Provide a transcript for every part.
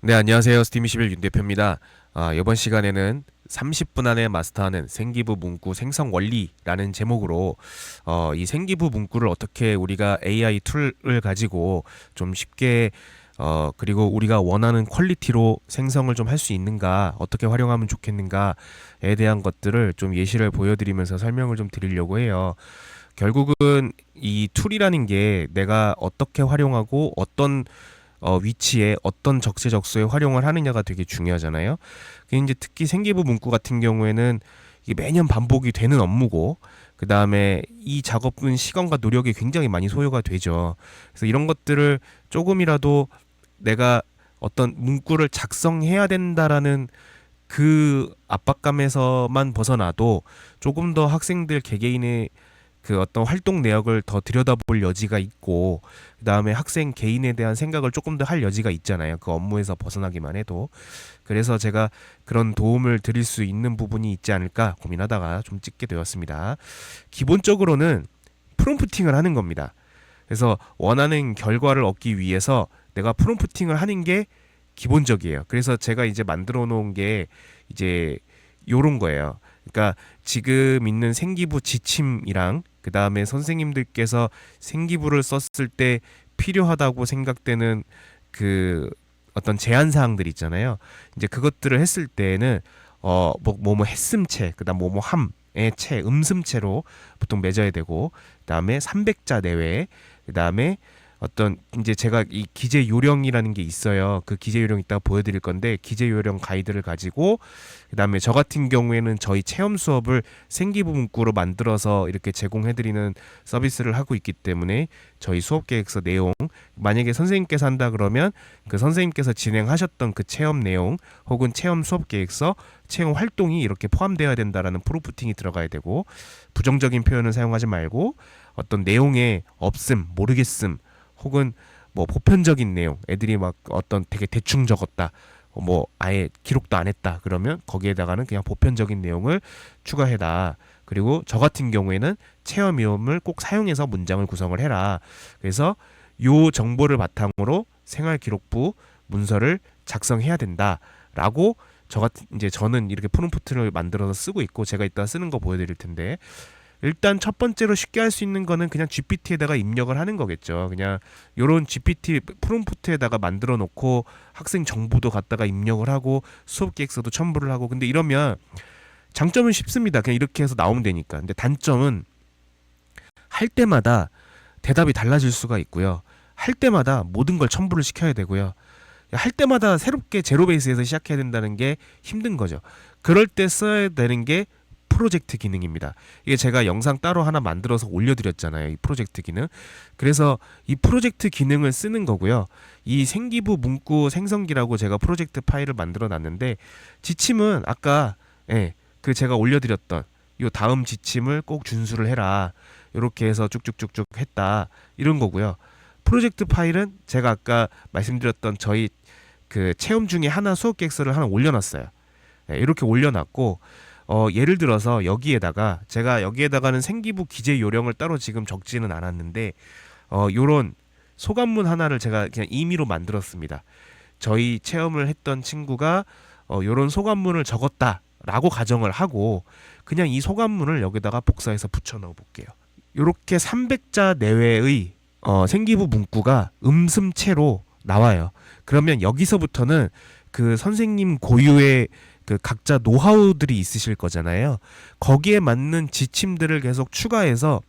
네, 안녕하세요. 스팀21 윤 대표입니다. 이번 시간에는 30분 안에 마스터하는 생기부 문구 생성 원리라는 제목으로 이 생기부 문구를 어떻게 우리가 AI 툴을 가지고 좀 쉽게 그리고 우리가 원하는 퀄리티로 생성을 좀 할 수 있는가, 어떻게 활용하면 좋겠는가에 대한 것들을 좀 예시를 보여드리면서 설명을 좀 드리려고 해요. 결국은 이 툴이라는 게 내가 어떻게 활용하고 어떤 위치에 어떤 적재적소에 활용을 하느냐가 되게 중요하잖아요. 그게 이제 특히 생기부 문구 같은 경우에는 이게 매년 반복이 되는 업무고, 그 다음에 이 작업은 시간과 노력이 굉장히 많이 소요가 되죠. 그래서 이런 것들을 조금이라도 내가 어떤 문구를 작성해야 된다라는 그 압박감에서만 벗어나도 조금 더 학생들 개개인의 그 어떤 활동 내역을 더 들여다볼 여지가 있고, 그다음에 학생 개인에 대한 생각을 조금 더 할 여지가 있잖아요. 그 업무에서 벗어나기만 해도. 그래서 제가 그런 도움을 드릴 수 있는 부분이 있지 않을까 고민하다가 좀 찍게 되었습니다. 기본적으로는 프롬프팅을 하는 겁니다. 그래서 원하는 결과를 얻기 위해서 내가 프롬프팅을 하는 게 기본적이에요. 그래서 제가 이제 만들어 놓은 게 이제 요런 거예요. 그러니까 지금 있는 생기부 지침이랑 그 다음에 선생님들께서 생기부를 썼을 때 필요하다고 생각되는 그 어떤 제한 사항들 있잖아요. 이제 그것들을 했을 때에는 뭐 했음체, 그다음 뭐뭐 함의 체, 음슴체로 보통 맺어야 되고, 그다음에 300자 내외, 그다음에 어떤 이제 제가 이 기재 요령이라는 게 있어요. 그 기재 요령 이따가 보여드릴 건데, 기재 요령 가이드를 가지고 그다음에 저 같은 경우에는 저희 체험 수업을 생기부 문구로 만들어서 이렇게 제공해드리는 서비스를 하고 있기 때문에 저희 수업 계획서 내용, 만약에 선생님께서 한다 그러면 그 선생님께서 진행하셨던 그 체험 내용 혹은 체험 수업 계획서, 체험 활동이 이렇게 포함되어야 된다라는 프로프팅이 들어가야 되고, 부정적인 표현을 사용하지 말고 어떤 내용에 없음, 모르겠음 혹은 뭐 보편적인 내용, 애들이 막 어떤 되게 대충 적었다, 뭐 아예 기록도 안 했다 그러면 거기에다가는 그냥 보편적인 내용을 추가해라. 그리고 저 같은 경우에는 체험 이용을 꼭 사용해서 문장을 구성을 해라. 그래서 요 정보를 바탕으로 생활 기록부 문서를 작성해야 된다라고 저 같은 이제 저는 이렇게 프롬프트를 만들어서 쓰고 있고, 제가 이따 쓰는 거 보여드릴 텐데, 일단 첫 번째로 쉽게 할 수 있는 거는 그냥 GPT에다가 입력을 하는 거겠죠. 그냥 요런 GPT 프롬프트에다가 만들어 놓고 학생 정보도 갖다가 입력을 하고 수업 계획서도 첨부를 하고. 근데 이러면 장점은 쉽습니다. 그냥 이렇게 해서 나오면 되니까. 근데 단점은 할 때마다 대답이 달라질 수가 있고요. 할 때마다 모든 걸 첨부를 시켜야 되고요. 할 때마다 새롭게 제로 베이스에서 시작해야 된다는 게 힘든 거죠. 그럴 때 써야 되는 게 프로젝트 기능입니다. 이게 제가 영상 따로 하나 만들어서 올려드렸잖아요. 이 프로젝트 기능. 그래서 이 프로젝트 기능을 쓰는 거고요. 이 생기부 문구 생성기라고 제가 프로젝트 파일을 만들어 놨는데, 지침은 아까 그 제가 올려드렸던 요 다음 지침을 꼭 준수를 해라, 이렇게 해서 쭉쭉쭉쭉 했다, 이런 거고요. 프로젝트 파일은 제가 아까 말씀드렸던 저희 그 체험 중에 하나 수업 계획서를 하나 올려놨어요. 이렇게 올려놨고, 예를 들어서 여기에다가 제가 여기에다가는 생기부 기재 요령을 따로 지금 적지는 않았는데, 요런 소감문 하나를 제가 그냥 임의로 만들었습니다. 저희 체험을 했던 친구가 요런 소감문을 적었다라고 가정을 하고, 그냥 이 소감문을 여기다가 복사해서 붙여 넣어 볼게요. 요렇게 300자 내외의 생기부 문구가 음슴체로 나와요. 그러면 여기서부터는 그 선생님 고유의 그 각자 노하우들이 있으실 거잖아요. 거기에 맞는 지침들을 계속 추가해서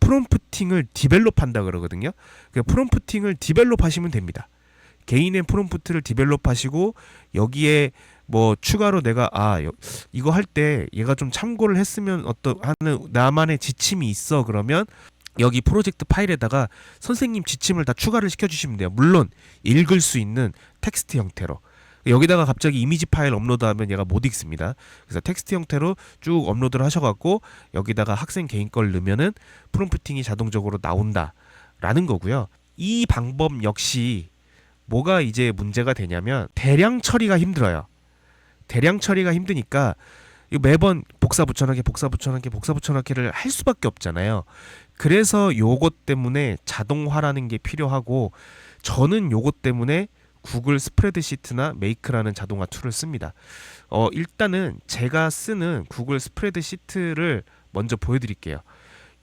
프롬프팅을 디벨롭한다 그러거든요. 그 프롬프팅을 디벨롭하시면 됩니다. 개인의 프롬프트를 디벨롭하시고, 여기에 뭐 추가로 내가 이거 할 때 얘가 좀 참고를 했으면 어떤 하는 나만의 지침이 있어 그러면 여기 프로젝트 파일에다가 선생님 지침을 다 추가를 시켜주시면 돼요. 물론 읽을 수 있는 텍스트 형태로. 여기다가 갑자기 이미지 파일 업로드하면 얘가 못 읽습니다. 그래서 텍스트 형태로 쭉 업로드를 하셔갖고 여기다가 학생 개인 걸 넣으면은 프롬프팅이 자동적으로 나온다라는 거고요. 이 방법 역시 뭐가 이제 문제가 되냐면 대량 처리가 힘들어요. 대량 처리가 힘드니까 매번 복사 붙여넣기 복사 붙여넣기 복사 붙여넣기를 할 수밖에 없잖아요. 그래서 요것 때문에 자동화라는 게 필요하고, 저는 요것 때문에 구글 스프레드시트나 메이크라는 자동화 툴을 씁니다. 일단은 제가 쓰는 구글 스프레드시트를 먼저 보여드릴게요.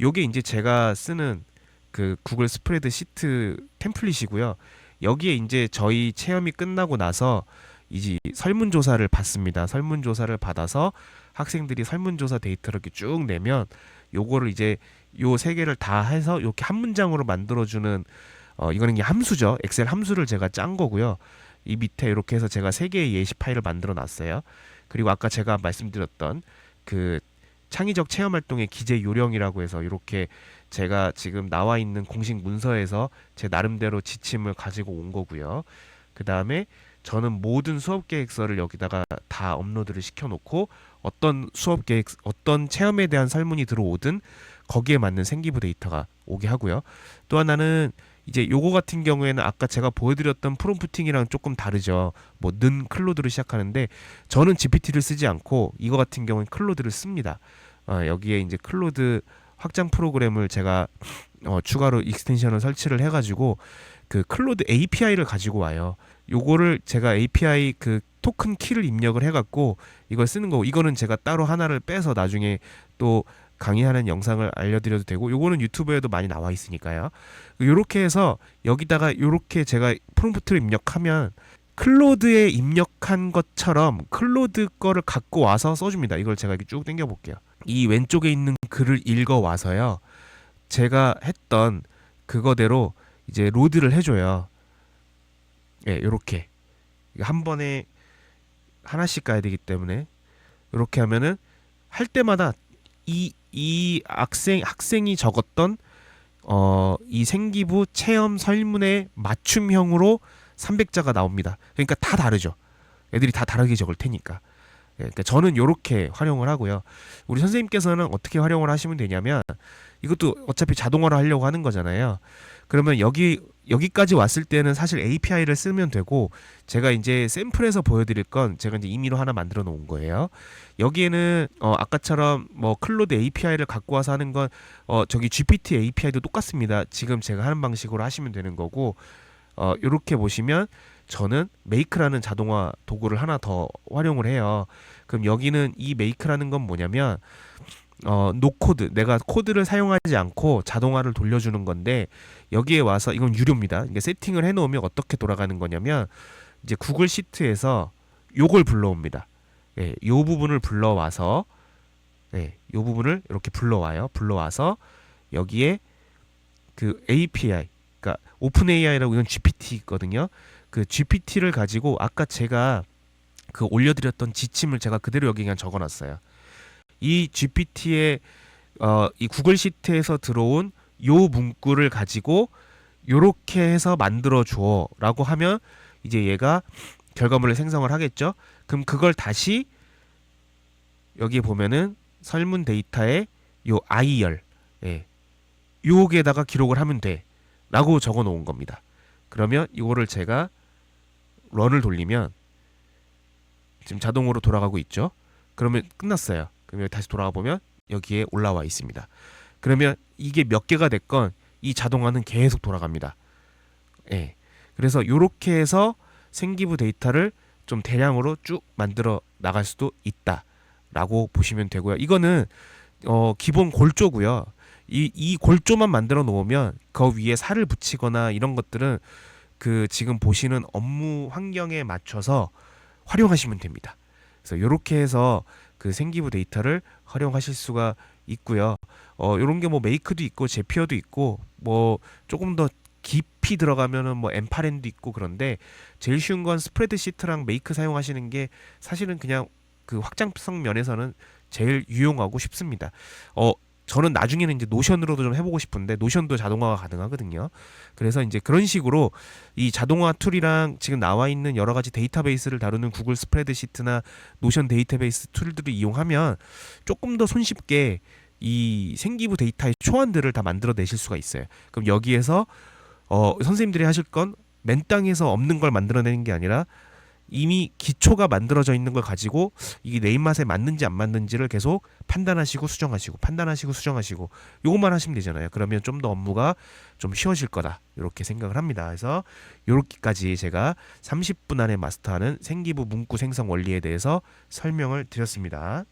요게 이제 제가 쓰는 그 구글 스프레드시트 템플릿이고요. 여기에 이제 저희 체험이 끝나고 나서 이제 설문조사를 받습니다. 설문조사를 받아서 학생들이 설문조사 데이터를 이렇게 쭉 내면 요거를 이제 요 세 개를 다 해서 이렇게 한 문장으로 만들어주는 이거는 이게 함수죠. 엑셀 함수를 제가 짠 거고요. 이 밑에 이렇게 해서 제가 세 개의 예시 파일을 만들어 놨어요. 그리고 아까 제가 말씀드렸던 그 창의적 체험 활동의 기재 요령이라고 해서 이렇게 제가 지금 나와 있는 공식 문서에서 제 나름대로 지침을 가지고 온 거고요. 그 다음에 저는 모든 수업 계획서를 여기다가 다 업로드를 시켜놓고 어떤 수업 계획, 어떤 체험에 대한 설문이 들어오든 거기에 맞는 생기부 데이터가 오게 하고요. 또 하나는 이제 요거 같은 경우에는 아까 제가 보여드렸던 프롬프팅이랑 조금 다르죠. 뭐 는 클로드로 시작하는데 저는 GPT를 쓰지 않고 이거 같은 경우는 클로드를 씁니다. 여기에 이제 클로드 확장 프로그램을 제가 추가로 익스텐션을 설치를 해가지고 그 클로드 API를 가지고 와요. 요거를 제가 API 그 토큰 키를 입력을 해갖고 이걸 쓰는 거고 이거는 제가 따로 하나를 빼서 나중에 또 강의하는 영상을 알려드려도 되고 요거는 유튜브에도 많이 나와 있으니까요. 요렇게 해서 여기다가 요렇게 제가 프롬프트를 입력하면 클로드에 입력한 것처럼 클로드 거를 갖고 와서 써줍니다. 이걸 제가 이렇게 쭉 당겨 볼게요. 이 왼쪽에 있는 글을 읽어 와서요. 제가 했던 그거대로 이제 로드를 해줘요. 예, 요렇게 한 번에 하나씩 가야 되기 때문에 이렇게 하면은 할 때마다 이 학생이 적었던 이 생기부 체험 설문의 맞춤형으로 300자가 나옵니다. 그러니까 다 다르죠. 애들이 다 다르게 적을 테니까. 예, 그러니까 저는 이렇게 활용을 하고요. 우리 선생님께서는 어떻게 활용을 하시면 되냐면 이것도 어차피 자동화로 하려고 하는 거잖아요. 그러면 여기까지 왔을 때는 사실 API를 쓰면 되고 제가 이제 샘플에서 보여드릴 건 제가 이제 임의로 하나 만들어 놓은 거예요. 여기에는 아까처럼 뭐 클로드 API를 갖고 와서 하는 건 저기 GPT API도 똑같습니다. 지금 제가 하는 방식으로 하시면 되는 거고 이렇게 보시면 저는 메이크라는 자동화 도구를 하나 더 활용을 해요. 그럼 여기는 이 메이크라는 건 뭐냐면 노코드, 내가 코드를 사용하지 않고 자동화를 돌려주는 건데 여기에 와서 이건 유료입니다. 이게 세팅을 해놓으면 어떻게 돌아가는 거냐면 이제 구글 시트에서 요걸 불러옵니다. 예, 요 부분을 불러와서 요 부분을 이렇게 불러와요. 불러와서 여기에 그 API, 그러니까 오픈 AI라고 이건 GPT거든요. 그 GPT를 가지고 아까 제가 그 올려드렸던 지침을 제가 그대로 여기 그냥 적어놨어요. 이 GPT의 이 구글 시트에서 들어온 요 문구를 가지고 요렇게 해서 만들어 줘라고 하면 이제 얘가 결과물을 생성을 하겠죠. 그럼 그걸 다시 여기 보면은 설문 데이터에 요 IR 요게다가 기록을 하면 돼라고 적어 놓은 겁니다. 그러면 이거를 제가 런을 돌리면 지금 자동으로 돌아가고 있죠. 그러면 끝났어요. 그러면 다시 돌아가 보면 여기에 올라와 있습니다. 그러면 이게 몇 개가 됐건 이 자동화는 계속 돌아갑니다. 예. 그래서 이렇게 해서 생기부 데이터를 좀 대량으로 쭉 만들어 나갈 수도 있다라고 보시면 되고요. 이거는 기본 골조고요. 이 골조만 만들어 놓으면 그 위에 살을 붙이거나 이런 것들은 그 지금 보시는 업무 환경에 맞춰서 활용하시면 됩니다. 그래서 이렇게 해서 그 생기부 데이터를 활용하실 수가 있고요. 이런 게 뭐 메이크도 있고 제피어도 있고 뭐 조금 더 깊이 들어가면은 뭐 엠파렌도 있고 그런데 제일 쉬운 건 스프레드시트랑 메이크 사용하시는 게 사실은 그냥 그 확장성 면에서는 제일 유용하고 쉽습니다. 저는 나중에는 이제 노션으로도 좀 해보고 싶은데 노션도 자동화가 가능하거든요. 그래서 이제 그런 식으로 이 자동화 툴이랑 지금 나와 있는 여러 가지 데이터베이스를 다루는 구글 스프레드시트나 노션 데이터베이스 툴들을 이용하면 조금 더 손쉽게 이 생기부 데이터의 초안들을 다 만들어내실 수가 있어요. 그럼 여기에서 선생님들이 하실 건 맨 땅에서 없는 걸 만들어내는 게 아니라 이미 기초가 만들어져 있는 걸 가지고 이게 내 입맛에 맞는지 안 맞는지를 계속 판단하시고 수정하시고 판단하시고 수정하시고 요것만 하시면 되잖아요. 그러면 좀 더 업무가 좀 쉬워질 거다 이렇게 생각을 합니다. 그래서 요렇게까지 제가 30분 안에 마스터하는 생기부 문구 생성 원리에 대해서 설명을 드렸습니다.